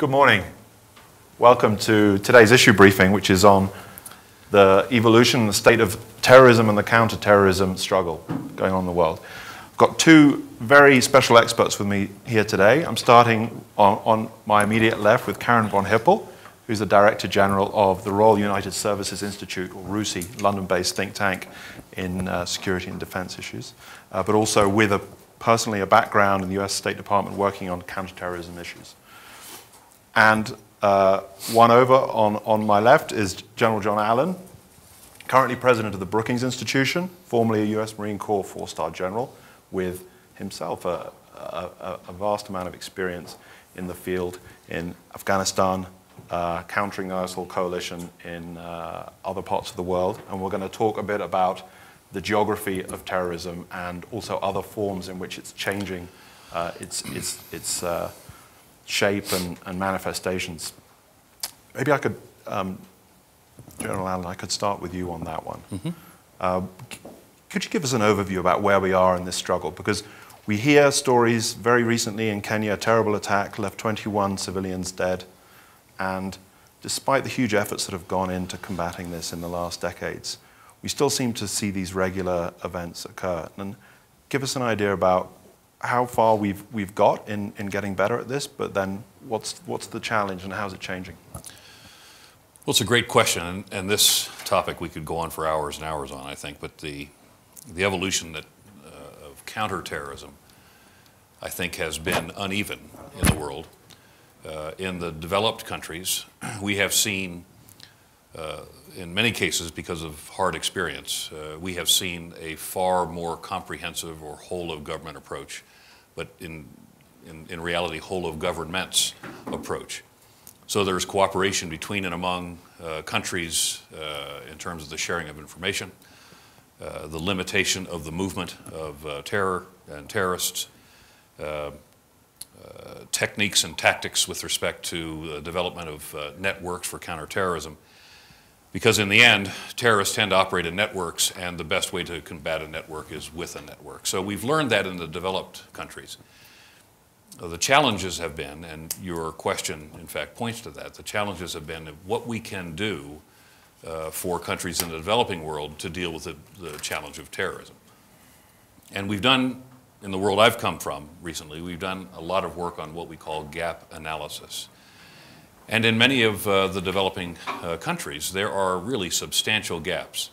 Good morning. Welcome to today's issue briefing, which is on the evolution and the state of terrorism and the counterterrorism struggle going on in the world. I've got two very special experts with me here today. I'm starting on my immediate left with Karin von Hippel, who's the Director General of the Royal United Services Institute, or RUSI, London-based think tank in security and defense issues, but also with personally a background in the US State Department working on counterterrorism issues. And one over on my left is General John Allen, currently president of the Brookings Institution, formerly a US Marine Corps four-star general, with himself a vast amount of experience in the field in Afghanistan, countering the ISIL coalition in other parts of the world. And we're going to talk a bit about the geography of terrorism and also other forms in which it's changing its shape and manifestations. Maybe I could, General Allen, I could start with you on that one. Mm-hmm. Could you give us an overview about where we are in this struggle? Because we hear stories very recently in Kenya, a terrible attack left 21 civilians dead. And despite the huge efforts that have gone into combating this in the last decades, we still seem to see these regular events occur. And give us an idea about how far we've got in getting better at this, but then what's the challenge and how's it changing? Well, it's a great question, and this topic we could go on for hours and hours on, I think, but the evolution of counterterrorism, I think, has been uneven in the world. In the developed countries, we have seen, in many cases because of hard experience, we have seen a far more comprehensive or whole-of-government approach, but in reality, whole-of-governments approach. So there's cooperation between and among countries in terms of the sharing of information, the limitation of the movement of terror and terrorists, techniques and tactics with respect to the development of networks for counterterrorism. Because in the end, terrorists tend to operate in networks, and the best way to combat a network is with a network. So we've learned that in the developed countries. The challenges have been, and your question, in fact, points to that, the challenges have been what we can do for countries in the developing world to deal with the challenge of terrorism. And we've done, in the world I've come from recently, we've done a lot of work on what we call gap analysis. And in many of the developing countries, there are really substantial gaps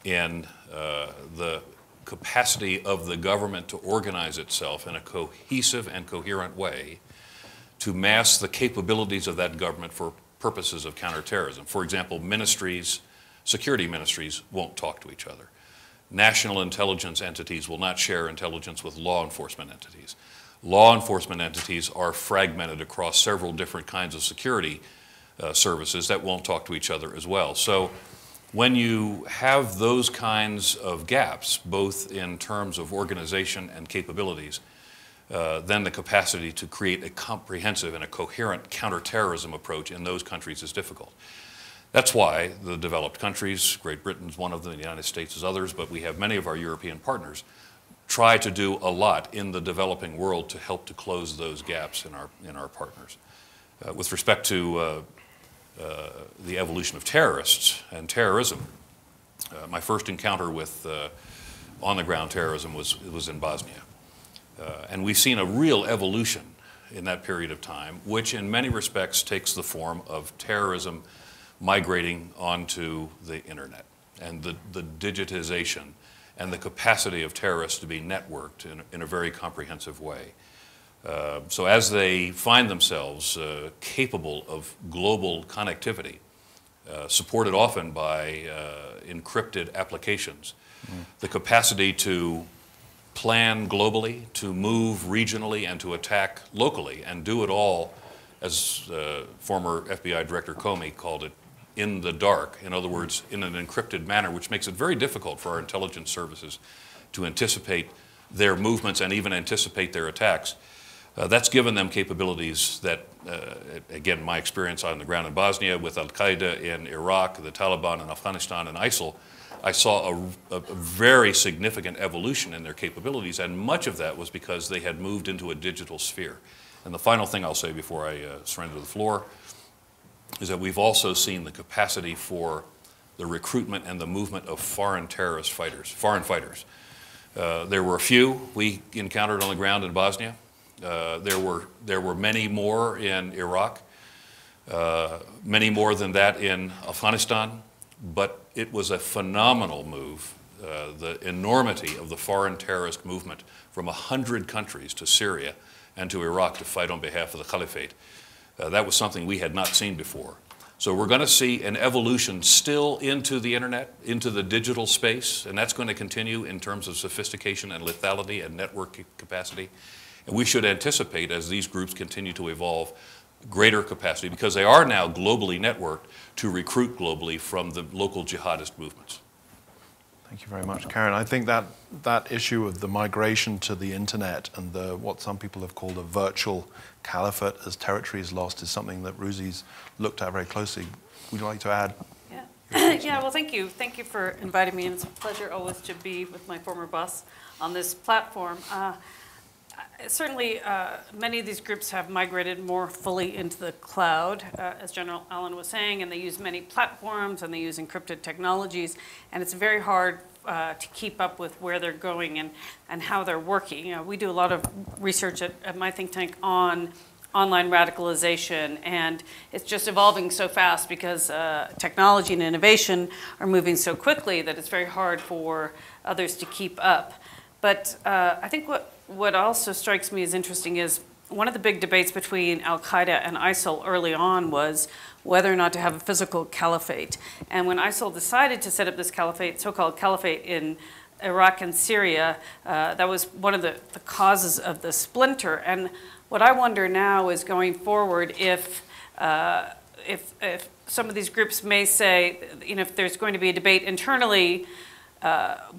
in the capacity of the government to organize itself in a cohesive and coherent way to mass the capabilities of that government for purposes of counterterrorism. For example, ministries, security ministries won't talk to each other. National intelligence entities will not share intelligence with law enforcement entities. Law enforcement entities are fragmented across several different kinds of security services that won't talk to each other as well. So when you have those kinds of gaps, both in terms of organization and capabilities, then the capacity to create a comprehensive and a coherent counterterrorism approach in those countries is difficult. That's why the developed countries, Great Britain's one of them, the United States is others, but we have many of our European partners, try to do a lot in the developing world to help to close those gaps in our partners. With respect to the evolution of terrorists and terrorism, my first encounter with on-the-ground terrorism was in Bosnia. And we've seen a real evolution in that period of time, which in many respects takes the form of terrorism migrating onto the internet and the digitization and the capacity of terrorists to be networked in a very comprehensive way. So as they find themselves capable of global connectivity, supported often by encrypted applications, the capacity to plan globally, to move regionally, and to attack locally, and do it all, as former FBI Director Comey called it, in the dark, in other words, in an encrypted manner, which makes it very difficult for our intelligence services to anticipate their movements and even anticipate their attacks. That's given them capabilities that, again, my experience on the ground in Bosnia with Al-Qaeda in Iraq, the Taliban in Afghanistan, and ISIL, I saw a very significant evolution in their capabilities, and much of that was because they had moved into a digital sphere. And the final thing I'll say before I surrender the floor is that we've also seen the capacity for the recruitment and the movement of foreign terrorist fighters, foreign fighters. There were a few we encountered on the ground in Bosnia. There were many more in Iraq, many more than that in Afghanistan, but it was a phenomenal move. The enormity of the foreign terrorist movement from 100 countries to Syria and to Iraq to fight on behalf of the caliphate. That was something we had not seen before. So we're going to see an evolution still into the internet, into the digital space, and that's going to continue in terms of sophistication and lethality and network capacity. And we should anticipate, as these groups continue to evolve, greater capacity, because they are now globally networked, to recruit globally from the local jihadist movements. Thank you very much, Karin. I think that issue of the migration to the internet and what some people have called a virtual caliphate as territory is lost is something that Ruzi's looked at very closely. Would you like to add? Yeah. Yeah, well, thank you. Thank you for inviting me, and it's a pleasure always to be with my former boss on this platform. Certainly, many of these groups have migrated more fully into the cloud, as General Allen was saying, and they use many platforms and they use encrypted technologies, and it's very hard to keep up with where they're going and how they're working. You know, we do a lot of research at my think tank on online radicalization, and it's just evolving so fast because technology and innovation are moving so quickly that it's very hard for others to keep up. But I think what also strikes me as interesting is one of the big debates between Al-Qaeda and ISIL early on was whether or not to have a physical caliphate. And when ISIL decided to set up this caliphate, so-called caliphate in Iraq and Syria, that was one of the causes of the splinter. And what I wonder now is going forward if some of these groups may say, you know, if there's going to be a debate internally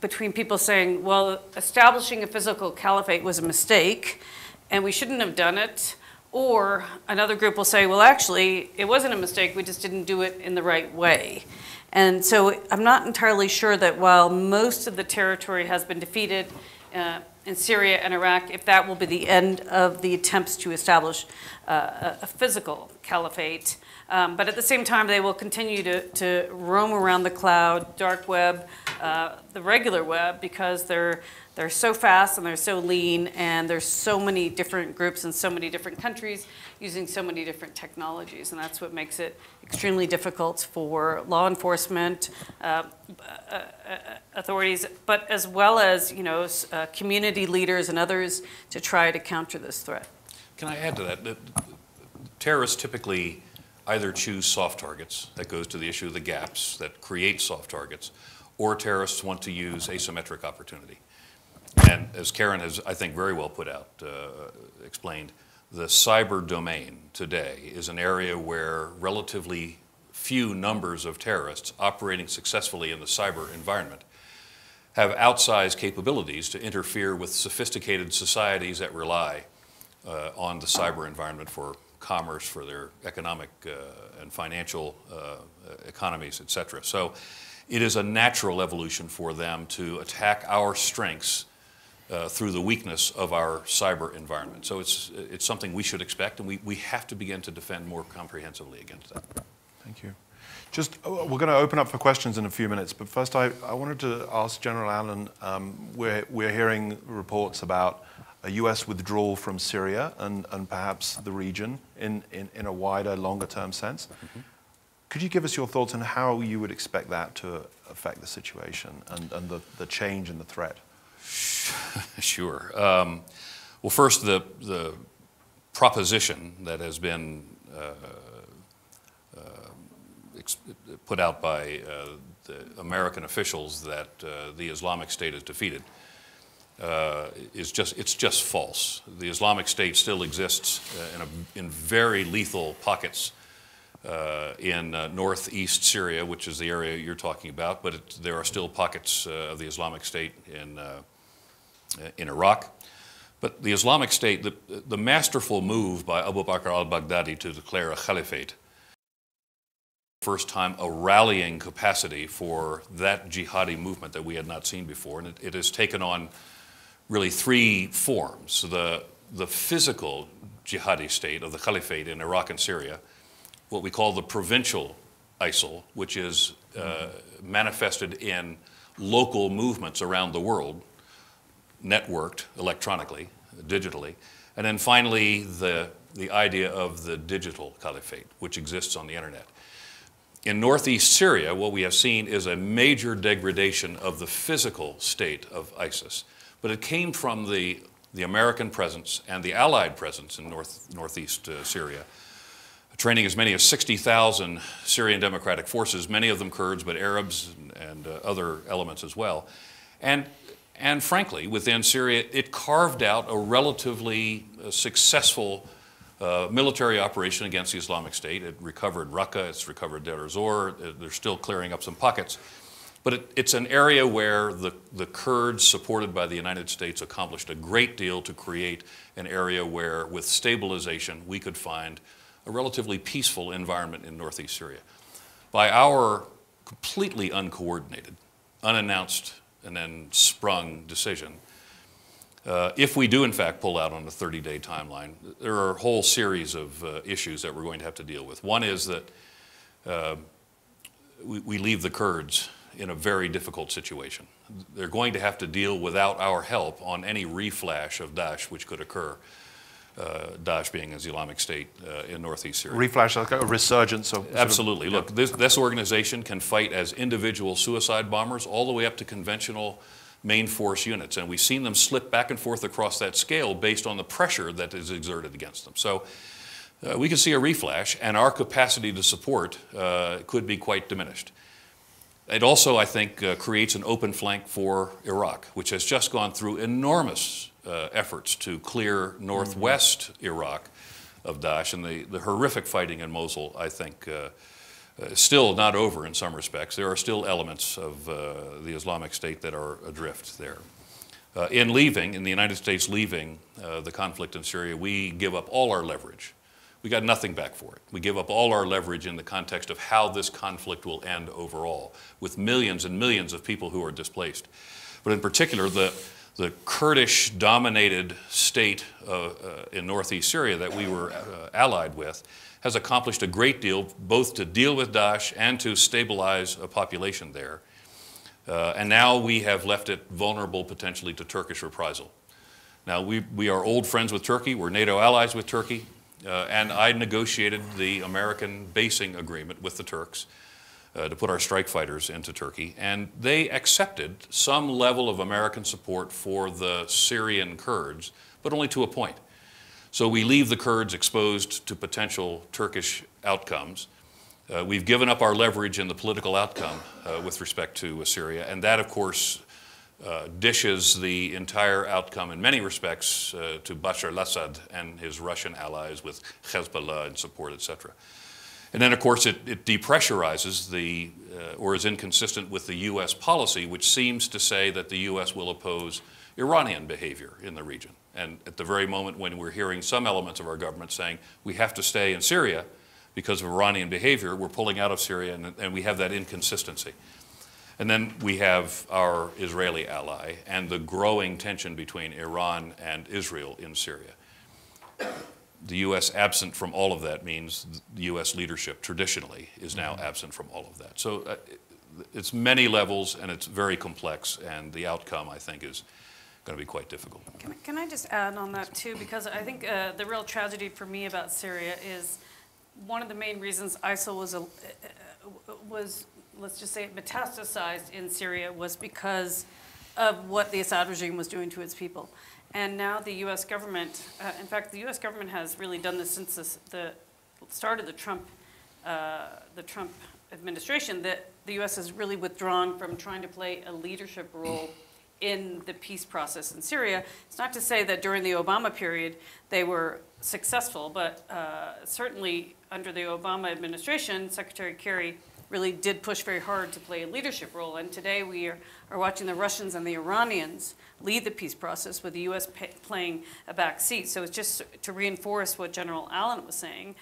between people saying, well, establishing a physical caliphate was a mistake and we shouldn't have done it, or another group will say, well, actually, it wasn't a mistake, we just didn't do it in the right way. And so I'm not entirely sure that while most of the territory has been defeated in Syria and Iraq, if that will be the end of the attempts to establish a physical caliphate. But at the same time, they will continue to roam around the cloud, dark web, the regular web, because they're so fast and they're so lean, and there's so many different groups in so many different countries using so many different technologies, and that's what makes it extremely difficult for law enforcement authorities, but as well as, you know, community leaders and others to try to counter this threat. Can I add to that? Terrorists typically either choose soft targets, that goes to the issue of the gaps that create soft targets, or terrorists want to use asymmetric opportunity. And as Karin has, I think, very well put out, explained, the cyber domain today is an area where relatively few numbers of terrorists operating successfully in the cyber environment have outsized capabilities to interfere with sophisticated societies that rely on the cyber environment for commerce, for their economic and financial economies, et cetera. So it is a natural evolution for them to attack our strengths through the weakness of our cyber environment. So it's something we should expect, and we have to begin to defend more comprehensively against that. Thank you. Just, we're going to open up for questions in a few minutes, but first I wanted to ask General Allen, we're hearing reports about a US withdrawal from Syria and perhaps the region in a wider, longer-term sense. Mm-hmm. Could you give us your thoughts on how you would expect that to affect the situation and the change in the threat? Sure. Well, first, the proposition that has been put out by the American officials that the Islamic State is defeated it's just false. The Islamic State still exists in very lethal pockets in northeast Syria, which is the area you're talking about, but there are still pockets of the Islamic State in Iraq. But the Islamic State, the masterful move by Abu Bakr al-Baghdadi to declare a caliphate, first time a rallying capacity for that jihadi movement that we had not seen before, and it has taken on really three forms. The physical jihadi state, of the caliphate in Iraq and Syria, what we call the provincial ISIL, which is manifested in local movements around the world, networked electronically, digitally. And then finally, the idea of the digital caliphate, which exists on the internet. In northeast Syria, what we have seen is a major degradation of the physical state of ISIS. But it came from the American presence and the Allied presence in northeast Syria, training as many as 60,000 Syrian Democratic Forces, many of them Kurds, but Arabs and other elements as well. And frankly, within Syria, it carved out a relatively successful military operation against the Islamic State. It recovered Raqqa, it's recovered Deir ez-Zor, they're still clearing up some pockets. But it's an area where the Kurds, supported by the United States, accomplished a great deal to create an area where, with stabilization, we could find a relatively peaceful environment in northeast Syria. By our completely uncoordinated, unannounced, and then sprung decision, if we do in fact pull out on a 30-day timeline, there are a whole series of issues that we're going to have to deal with. One is that we leave the Kurds in a very difficult situation. They're going to have to deal without our help on any reflash of Daesh which could occur, Daesh being an Islamic State in northeast Syria. Reflash, like a resurgence of... Absolutely. Sort of, yeah. Look, this organization can fight as individual suicide bombers all the way up to conventional main force units. And we've seen them slip back and forth across that scale based on the pressure that is exerted against them. So we can see a reflash, and our capacity to support could be quite diminished. It also, I think, creates an open flank for Iraq, which has just gone through enormous efforts to clear northwest Iraq of Daesh, and the horrific fighting in Mosul, I think, is still not over in some respects. There are still elements of the Islamic State that are adrift there. In the United States leaving the conflict in Syria, we give up all our leverage. We got nothing back for it. We give up all our leverage in the context of how this conflict will end overall, with millions and millions of people who are displaced. But in particular, the Kurdish-dominated state in northeast Syria that we were allied with has accomplished a great deal, both to deal with Daesh and to stabilize a population there. And now we have left it vulnerable potentially to Turkish reprisal. Now, we are old friends with Turkey. We're NATO allies with Turkey. And I negotiated the American basing agreement with the Turks to put our strike fighters into Turkey. And they accepted some level of American support for the Syrian Kurds, but only to a point. So we leave the Kurds exposed to potential Turkish outcomes. We've given up our leverage in the political outcome with respect to Syria. And that, of course, dishes the entire outcome in many respects to Bashar al-Assad and his Russian allies with Hezbollah and support, etc. And then, of course, it depressurizes or is inconsistent with the U.S. policy, which seems to say that the U.S. will oppose Iranian behavior in the region. And at the very moment when we're hearing some elements of our government saying we have to stay in Syria because of Iranian behavior, we're pulling out of Syria, and we have that inconsistency. And then we have our Israeli ally and the growing tension between Iran and Israel in Syria. The U.S. absent from all of that means the U.S. leadership traditionally is now absent from all of that. So it's many levels and it's very complex, and the outcome, I think, is going to be quite difficult. Can I just add on that too? Because I think the real tragedy for me about Syria is one of the main reasons ISIL was let's just say, metastasized in Syria was because of what the Assad regime was doing to its people. And now the U.S. government, in fact, the U.S. government has really done this since the start of the Trump administration, that the U.S. has really withdrawn from trying to play a leadership role in the peace process in Syria. It's not to say that during the Obama period they were successful, but certainly under the Obama administration, Secretary Kerry really did push very hard to play a leadership role. And today we are watching the Russians and the Iranians lead the peace process with the U.S. playing a back seat. So it's just to reinforce what General Allen was saying,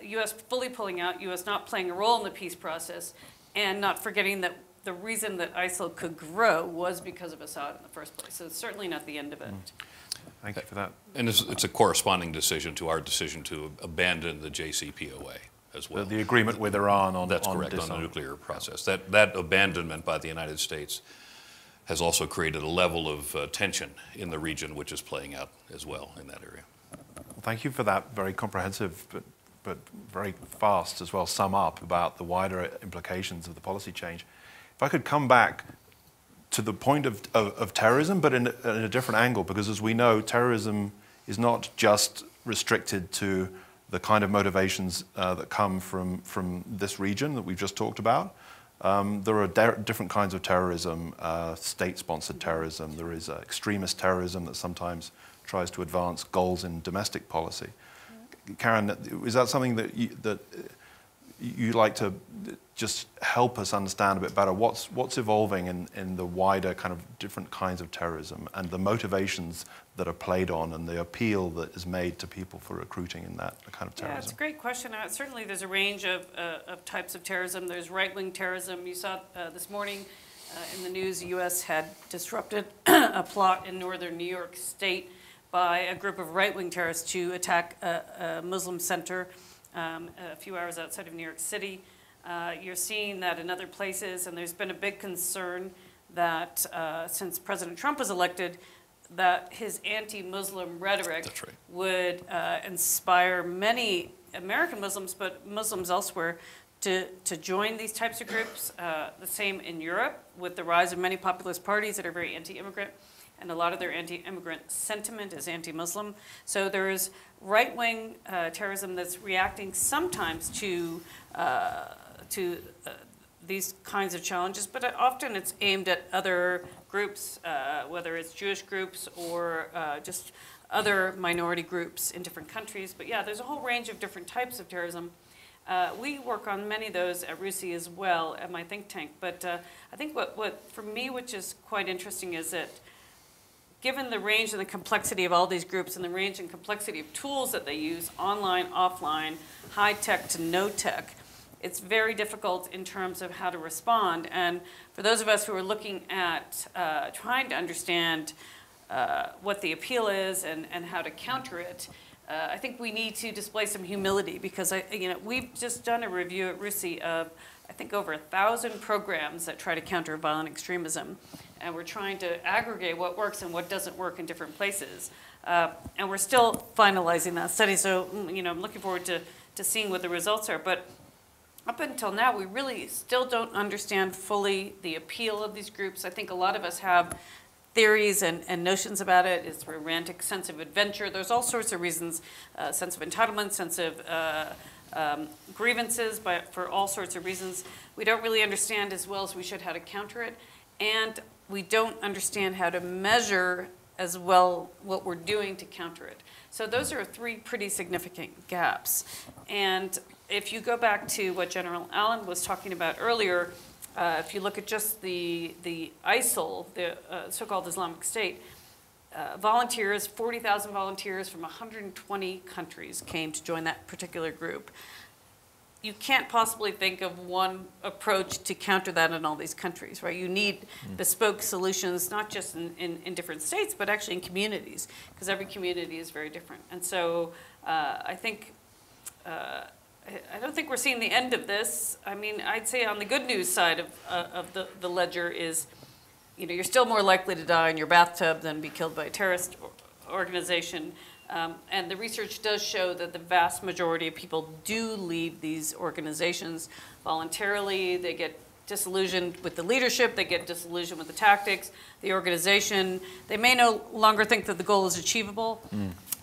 U.S. fully pulling out, U.S. not playing a role in the peace process, and not forgetting that the reason that ISIL could grow was because of Assad in the first place. So it's certainly not the end of it. Thank you for that. And it's a corresponding decision to our decision to abandon the JCPOA as well. The agreement with Iran on That's correct, on the nuclear process. That abandonment by the United States has also created a level of tension in the region, which is playing out as well in that area. Well, thank you for that very comprehensive but very fast as well sum up about the wider implications of the policy change. If I could come back to the point of terrorism, but in a different angle, because as we know, terrorism is not just restricted to the kind of motivations that come from this region that we've just talked about. There are different kinds of terrorism, state-sponsored terrorism. There is extremist terrorism that sometimes tries to advance goals in domestic policy. Karin, is that something that you'd like to just help us understand a bit better? What's evolving in the wider kind of different kinds of terrorism and the motivations that are played on and the appeal that is made to people for recruiting in that kind of terrorism? Yeah, it's a great question. Certainly there's a range of types of terrorism. There's right-wing terrorism. You saw this morning in the news, the U.S. had disrupted a plot in northern New York State by a group of right-wing terrorists to attack a Muslim center a few hours outside of New York City. You're seeing that in other places, and there's been a big concern that since President Trump was elected, that his anti-Muslim rhetoric would inspire many American Muslims, but Muslims elsewhere, to join these types of groups. The same in Europe, with the rise of many populist parties that are very anti-immigrant, and a lot of their anti-immigrant sentiment is anti-Muslim. So there is right-wing terrorism that's reacting sometimes to these kinds of challenges, but often it's aimed at other groups, whether it's Jewish groups or just other minority groups in different countries. But yeah, there's a whole range of different types of terrorism. We work on many of those at RUSI as well, at my think tank. But I think what for me, which is quite interesting, is that given the range and the complexity of all these groups and the range and complexity of tools that they use, online, offline, high tech to no tech, it's very difficult in terms of how to respond. And for those of us who are looking at trying to understand what the appeal is and how to counter it, I think we need to display some humility, because we've just done a review at RUSI of, I think, over 1,000 programs that try to counter violent extremism. And we're trying to aggregate what works and what doesn't work in different places. And we're still finalizing that study, so I'm looking forward to seeing what the results are. But up until now, we really still don't understand fully the appeal of these groups. I think a lot of us have theories and notions about it. It's a romantic sense of adventure. There's all sorts of reasons, sense of entitlement, sense of grievances, but for all sorts of reasons. We don't really understand as well as we should how to counter it. And we don't understand how to measure as well what we're doing to counter it. So those are three pretty significant gaps. And if you go back to what General Allen was talking about earlier, if you look at just the ISIL, the so-called Islamic State, volunteers, 40,000 volunteers from 120 countries came to join that particular group. You can't possibly think of one approach to counter that in all these countries, right? You need bespoke solutions, not just in different states, but actually in communities, because every community is very different. And so I think, I don't think we're seeing the end of this. I mean, I'd say on the good news side of the ledger is, you're still more likely to die in your bathtub than be killed by a terrorist organization. And the research does show that the vast majority of people do leave these organizations voluntarily. They get disillusioned with the leadership, they get disillusioned with the tactics, the organization. They may no longer think that the goal is achievable.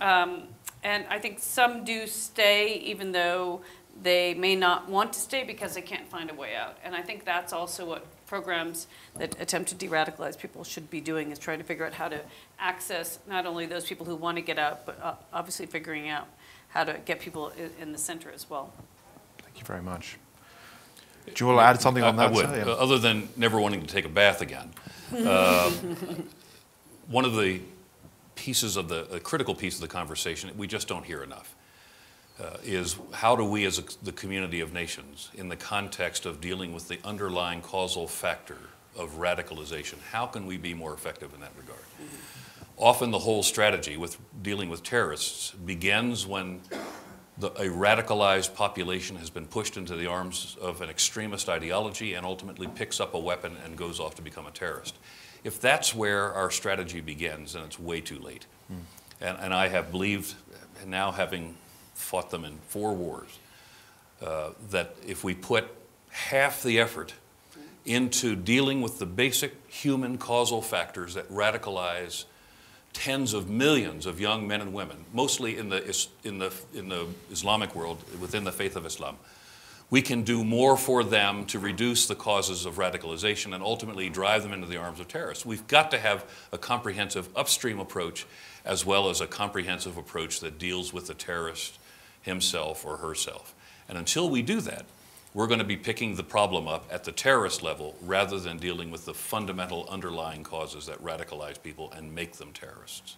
And I think some do stay, even though they may not want to stay because they can't find a way out. And I think that's also what programs that attempt to de-radicalize people should be doing, is trying to figure out how to access not only those people who want to get out, but obviously figuring out how to get people in the center as well. Thank you very much. Do you want to add something on that? I would, other than never wanting to take a bath again. One of the pieces of the critical piece of the conversation that we just don't hear enough is how do we as the community of nations, in the context of dealing with the underlying causal factor of radicalization, how can we be more effective in that regard? Often the whole strategy with dealing with terrorists begins when a radicalized population has been pushed into the arms of an extremist ideology and ultimately picks up a weapon and goes off to become a terrorist. If that's where our strategy begins, then it's way too late. And I have believed, now having fought them in 4 wars, that if we put half the effort into dealing with the basic human causal factors that radicalize tens of millions of young men and women, mostly in the Islamic world, within the faith of Islam, we can do more for them to reduce the causes of radicalization and ultimately drive them into the arms of terrorists. We've got to have a comprehensive upstream approach as well as a comprehensive approach that deals with the terrorist himself or herself. And until we do that, we're going to be picking the problem up at the terrorist level rather than dealing with the fundamental underlying causes that radicalize people and make them terrorists.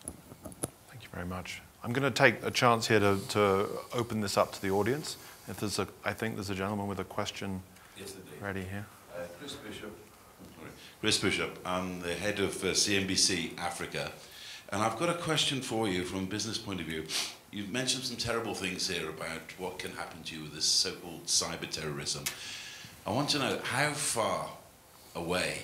Thank you very much. I'm going to take a chance here to open this up to the audience. If there's I think there's a gentleman with a question ready here. Chris Bishop. Chris Bishop. I'm the head of CNBC Africa. And I've got a question for you from a business point of view. You've mentioned some terrible things here about what can happen to you with this so-called cyber terrorism. I want to know, how far away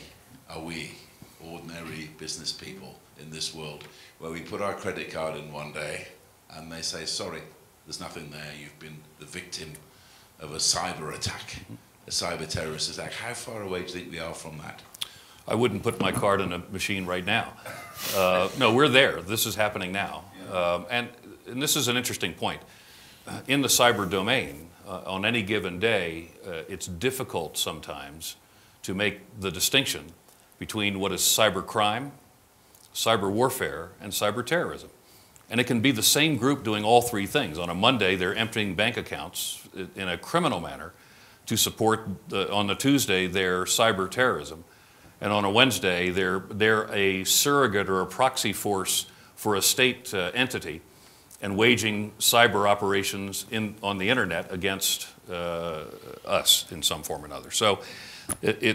are we, ordinary business people in this world, where we put our credit card in one day and they say, sorry, there's nothing there, you've been the victim of a cyber attack, a cyber terrorist attack. How far away do you think we are from that? I wouldn't put my card in a machine right now. No, we're there. This is happening now. And this is an interesting point. In the cyber domain, on any given day, it's difficult sometimes to make the distinction between what is cyber crime, cyber warfare, and cyber terrorism. And it can be the same group doing all 3 things. On a Monday, they're emptying bank accounts in a criminal manner to support, on the Tuesday, their cyber terrorism. And on a Wednesday, they're a surrogate or a proxy force for a state entity and waging cyber operations on the internet against us in some form or another. So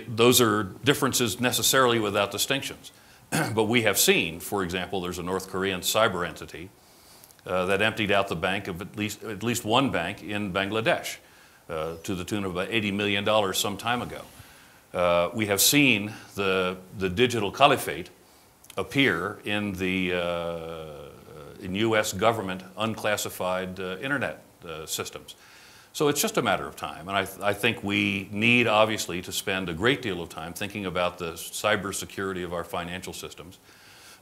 those are differences necessarily without distinctions. But we have seen, for example, there's a North Korean cyber entity that emptied out the bank of at least one bank in Bangladesh to the tune of about $80 million some time ago. We have seen the digital caliphate appear in U.S. government unclassified internet systems. So it's just a matter of time. And I think we need, obviously, to spend a great deal of time thinking about the cybersecurity of our financial systems.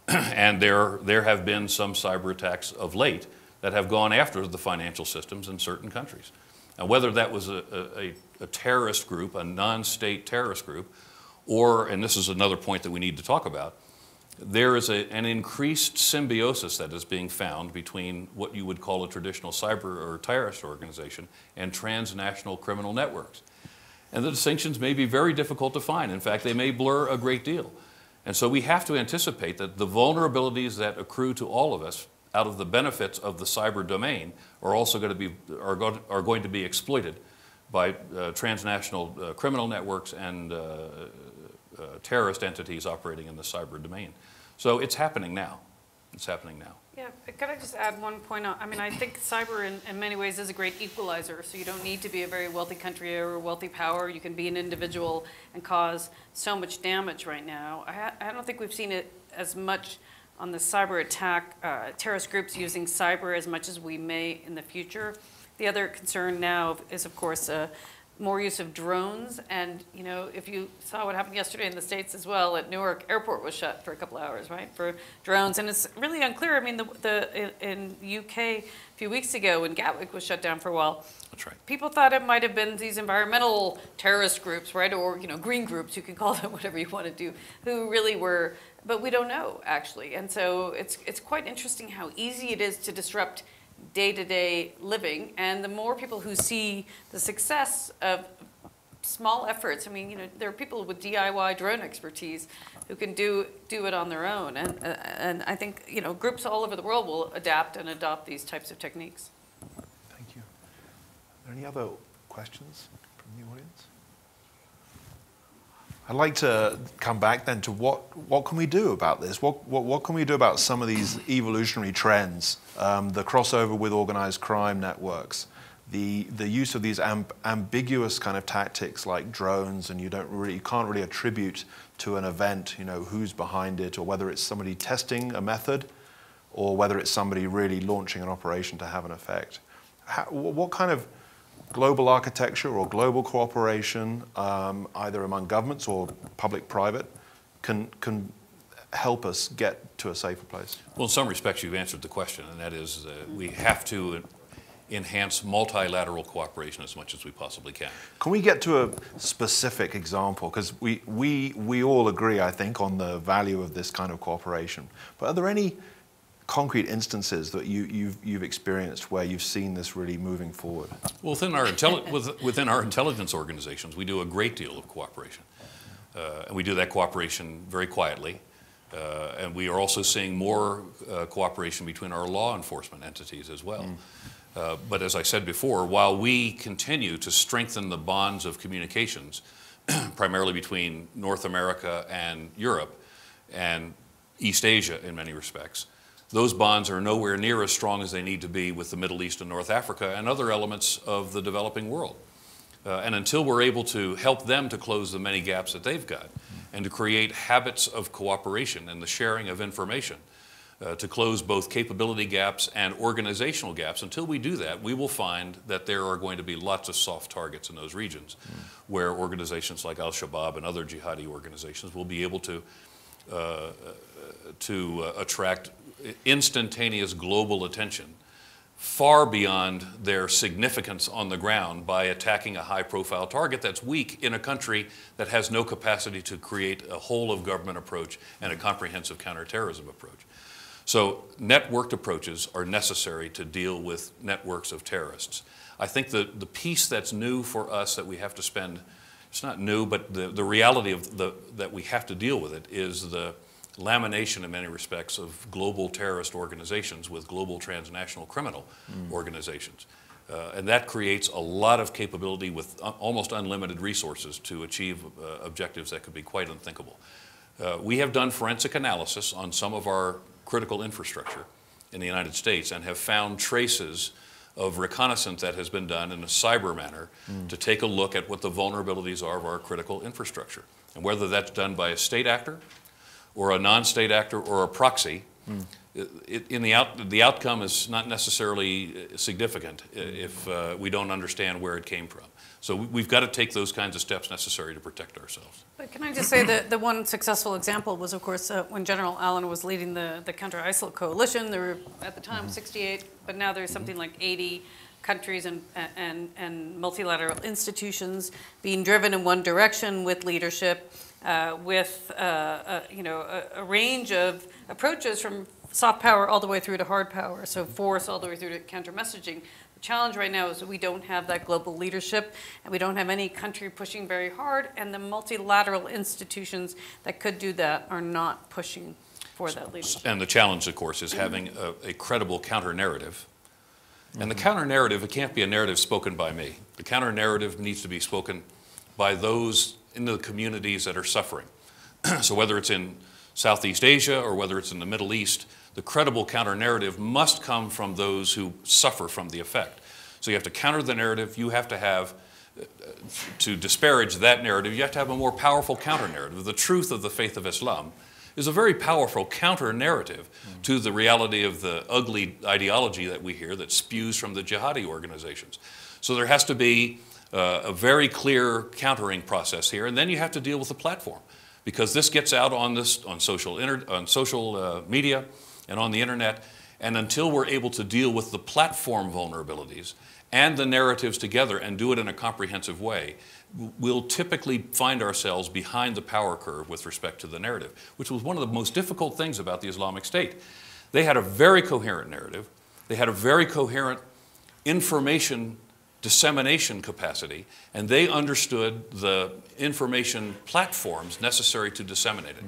And there have been some cyber attacks of late that have gone after the financial systems in certain countries. Now, whether that was a terrorist group, a non-state terrorist group, or, and this is another point that we need to talk about, there is an increased symbiosis that is being found between what you would call a traditional cyber or terrorist organization and transnational criminal networks. And the distinctions may be very difficult to find. In fact, they may blur a great deal. And so we have to anticipate that the vulnerabilities that accrue to all of us out of the benefits of the cyber domain are also going to be exploited by transnational criminal networks and terrorist entities operating in the cyber domain. So it's happening now. It's happening now. Yeah, could I just add one point? I mean, I think cyber in many ways is a great equalizer. So you don't need to be a very wealthy country or a wealthy power. You can be an individual and cause so much damage right now. I don't think we've seen it as much on the cyber attack, terrorist groups using cyber as much as we may in the future. The other concern now is, of course, more use of drones. And, you know, if you saw what happened yesterday in the States as well, at Newark Airport was shut for a couple hours, right, for drones. And it's really unclear. I mean, in the UK a few weeks ago when Gatwick was shut down for a while, that's right, people thought it might have been these environmental terrorist groups, right, or, you know, green groups, you can call them whatever you want to do, who really were, but we don't know, actually. And so it's quite interesting how easy it is to disrupt day-to-day living, and the more people who see the success of small efforts, I mean, you know, there are people with DIY drone expertise who can do it on their own, and I think, you know, groups all over the world will adapt and adopt these types of techniques. Thank you. Are there any other questions from the audience? I'd like to come back then to what can we do about this? What can we do about some of these evolutionary trends, the crossover with organized crime networks, the use of these ambiguous kind of tactics like drones, and you can't really attribute to an event, who's behind it, or whether it's somebody testing a method, or whether it's somebody really launching an operation to have an effect. What kind of global architecture or global cooperation, either among governments or public-private, can help us get to a safer place? Well, in some respects, you've answered the question, and that is we have to enhance multilateral cooperation as much as we possibly can. Can we get to a specific example? Because we all agree, I think, on the value of this kind of cooperation. But are there any concrete instances that you've experienced where you've seen this really moving forward? Well, within our intelligence organizations, we do a great deal of cooperation. And we do that cooperation very quietly. And we are also seeing more cooperation between our law enforcement entities as well. But as I said before, while we continue to strengthen the bonds of communications, primarily between North America and Europe and East Asia in many respects, those bonds are nowhere near as strong as they need to be with the Middle East and North Africa and other elements of the developing world. And until we're able to help them to close the many gaps that they've got and to create habits of cooperation and the sharing of information to close both capability gaps and organizational gaps, until we do that, we will find that there are going to be lots of soft targets in those regions where organizations like Al-Shabaab and other jihadi organizations will be able to attract instantaneous global attention far beyond their significance on the ground by attacking a high-profile target that's weak in a country that has no capacity to create a whole-of-government approach and a comprehensive counterterrorism approach. So networked approaches are necessary to deal with networks of terrorists. I think the piece that's new for us that we have to spend, it's not new, but the reality of that we have to deal with it is the lamination in many respects of global terrorist organizations with global transnational criminal organizations. And that creates a lot of capability with almost unlimited resources to achieve objectives that could be quite unthinkable. We have done forensic analysis on some of our critical infrastructure in the United States and have found traces of reconnaissance that has been done in a cyber manner to take a look at what the vulnerabilities are of our critical infrastructure. And whether that's done by a state actor or a non-state actor or a proxy, the outcome is not necessarily significant if we don't understand where it came from. So we've got to take those kinds of steps necessary to protect ourselves. But can I just say that the one successful example was, of course, when General Allen was leading the counter-ISIL coalition. There were, at the time, 68, but now there's something like 80 countries and multilateral institutions being driven in one direction with leadership, with a range of approaches from soft power all the way through to hard power, so force all the way through to counter-messaging. The challenge right now is that we don't have that global leadership, and we don't have any country pushing very hard, and the multilateral institutions that could do that are not pushing for that leadership. And the challenge, of course, is having a credible counter-narrative. And the counter-narrative, it can't be a narrative spoken by me. The counter-narrative needs to be spoken by those in the communities that are suffering. So whether it's in Southeast Asia or whether it's in the Middle East, the credible counter-narrative must come from those who suffer from the effect. So you have to counter the narrative. You have to have, to disparage that narrative, you have to have a more powerful counter-narrative. The truth of the faith of Islam is a very powerful counter-narrative to the reality of the ugly ideology that we hear that spews from the jihadi organizations. So there has to be a very clear countering process here, and then you have to deal with the platform, because this gets out on social media and on the internet, and until we're able to deal with the platform vulnerabilities and the narratives together and do it in a comprehensive way, we'll typically find ourselves behind the power curve with respect to the narrative, which was one of the most difficult things about the Islamic State. They had a very coherent narrative. They had a very coherent information dissemination capacity, and they understood the information platforms necessary to disseminate it.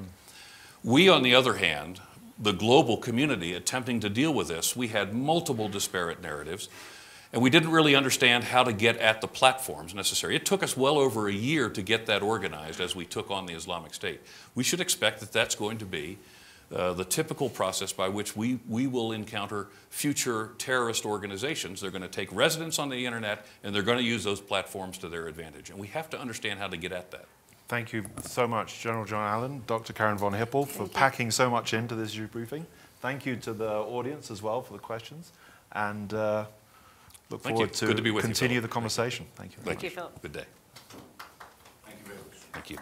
We, on the other hand, the global community attempting to deal with this, we had multiple disparate narratives, And we didn't really understand how to get at the platforms necessary. It took us well over a year to get that organized as we took on the Islamic State. We should expect that that's going to be the typical process by which we will encounter future terrorist organizations. They're going to take residence on the internet and they're going to use those platforms to their advantage. And we have to understand how to get at that. Thank you so much, General John Allen, Dr. Karin von Hippel, for packing so much into this issue briefing. Thank you to the audience as well for the questions. And look forward to continue the conversation. Thank you. Thank you, Philip. Good day. Thank you very much. Thank you.